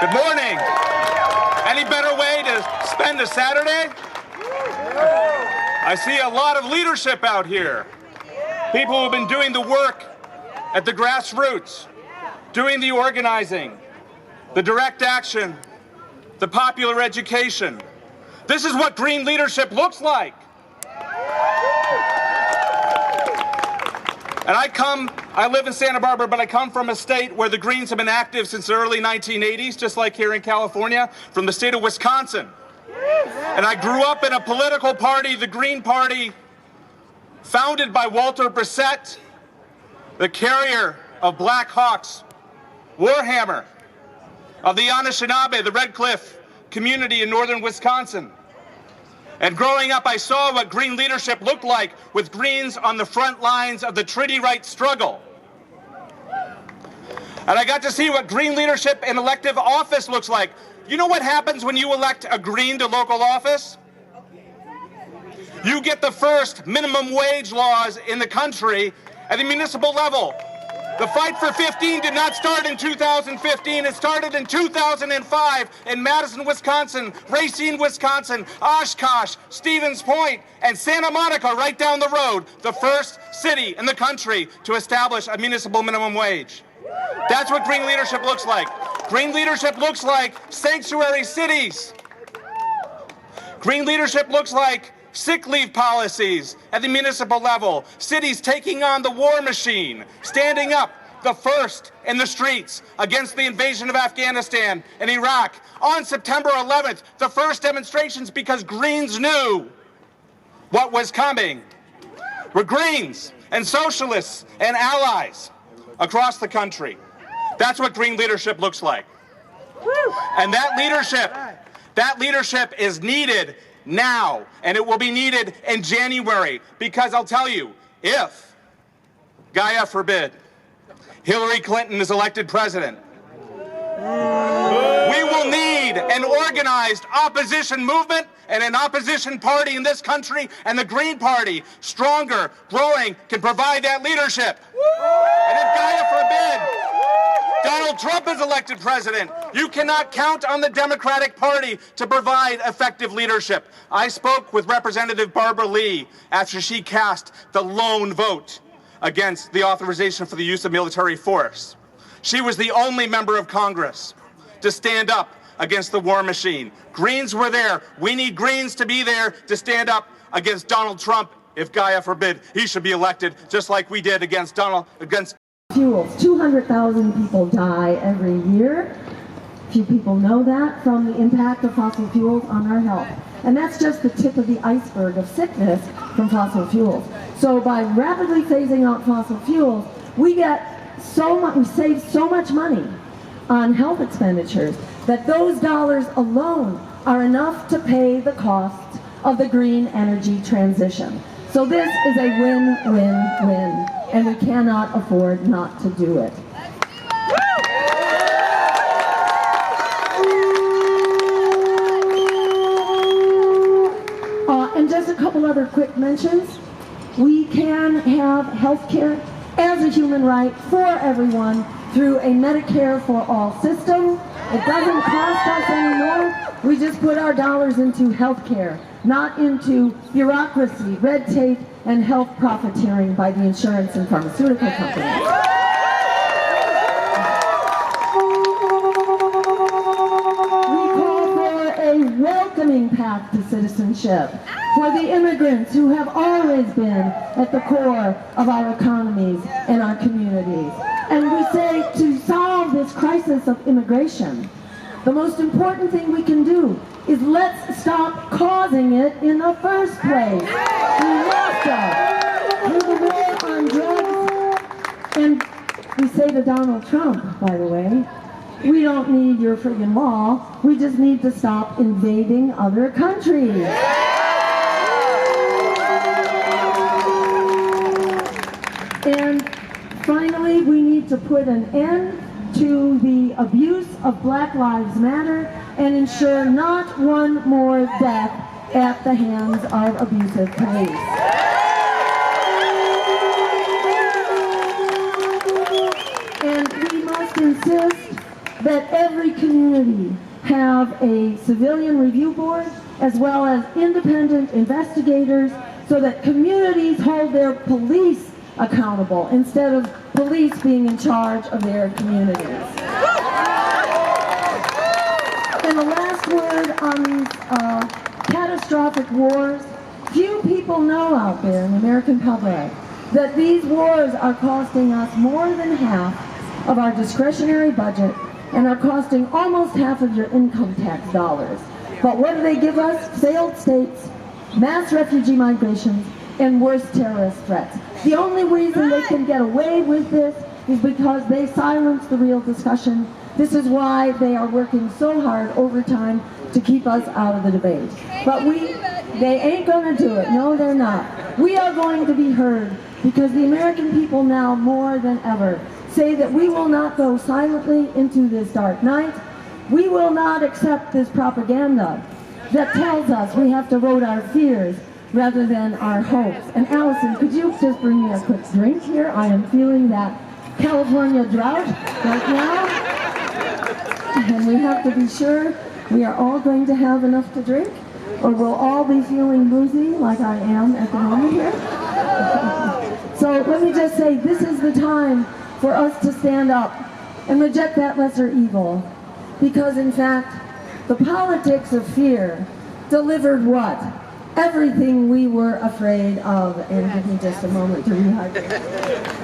Good morning. Any better way to spend a Saturday? I see a lot of leadership out here. People who have been doing the work at the grassroots, doing the organizing, the direct action, the popular education. This is what green leadership looks like. And I live in Santa Barbara, but I come from a state where the Greens have been active since the early 1980s, just like here in California, from the state of Wisconsin. And I grew up in a political party, the Green Party, founded by Walter Brissett, the carrier of Black Hawk's Warhammer, of the Anishinaabe, the Red Cliff community in northern Wisconsin. And growing up, I saw what green leadership looked like with Greens on the front lines of the treaty rights struggle. And I got to see what green leadership in elective office looks like. You know what happens when you elect a Green to local office? You get the first minimum wage laws in the country at the municipal level. The fight for 15 did not start in 2015. It started in 2005 in Madison, Wisconsin, Racine, Wisconsin, Oshkosh, Stevens Point, and Santa Monica right down the road, the first city in the country to establish a municipal minimum wage. That's what green leadership looks like. Green leadership looks like sanctuary cities. Green leadership looks like sick leave policies at the municipal level, cities taking on the war machine, standing up the first in the streets against the invasion of Afghanistan and Iraq. On September 11th, the first demonstrations because Greens knew what was coming. We're Greens and socialists and allies across the country. That's what green leadership looks like. And that leadership is needed now, and it will be needed in January, because I'll tell you, if, Gaia forbid, Hillary Clinton is elected president, we will need an organized opposition movement and an opposition party in this country, and the Green Party, stronger, growing, can provide that leadership. And if Gaia forbid Donald Trump is elected president, you cannot count on the Democratic Party to provide effective leadership. I spoke with Representative Barbara Lee after she cast the lone vote against the authorization for the use of military force. She was the only member of Congress to stand up against the war machine. Greens were there. We need Greens to be there to stand up against Donald Trump. If Gaia forbid, he should be elected, just like we did against fuels. 200,000 people die every year. Few people know that, from the impact of fossil fuels on our health. And that's just the tip of the iceberg of sickness from fossil fuels. So by rapidly phasing out fossil fuels, we save so much money on health expenditures that those dollars alone are enough to pay the costs of the green energy transition. So this is a win-win-win, and we cannot afford not to do it. And just a couple other quick mentions. We can have health care as a human right for everyone through a Medicare for all system. It doesn't cost us anymore. We just put our dollars into health care, not into bureaucracy, red tape, and health profiteering by the insurance and pharmaceutical companies. We call for a welcoming path to citizenship for the immigrants who have always been at the core of our economies and our communities. And we say, to solve this crisis of immigration, the most important thing we can do is let's stop causing it in the first place. We must stop. Through the war on drugs, and we say to Donald Trump, by the way, we don't need your friggin' wall, we just need to stop invading other countries. And finally, we need to put an end to the abuse of Black Lives Matter and ensure not one more death at the hands of abusive police. And we must insist that every community have a civilian review board as well as independent investigators so that communities hold their police accountable instead of police being in charge of their communities. And the last word on these catastrophic wars, few people know out there in the American public that these wars are costing us more than half of our discretionary budget and are costing almost half of your income tax dollars. But what do they give us? Failed states, mass refugee migrations, and worse terrorist threats. The only reason they can get away with this is because they silence the real discussion. This is why they are working so hard overtime to keep us out of the debate. But they ain't gonna do it. No, they're not. We are going to be heard because the American people now more than ever say that we will not go silently into this dark night. We will not accept this propaganda that tells us we have to vote our fears rather than our hopes. And Allison, could you just bring me a quick drink here? I am feeling that California drought right now. And we have to be sure we are all going to have enough to drink, or we'll all be feeling boozy like I am at the moment here. So let me just say, this is the time for us to stand up and reject that lesser evil. Because in fact, the politics of fear delivered what? Everything we were afraid of. And give me just a moment to rehydrate.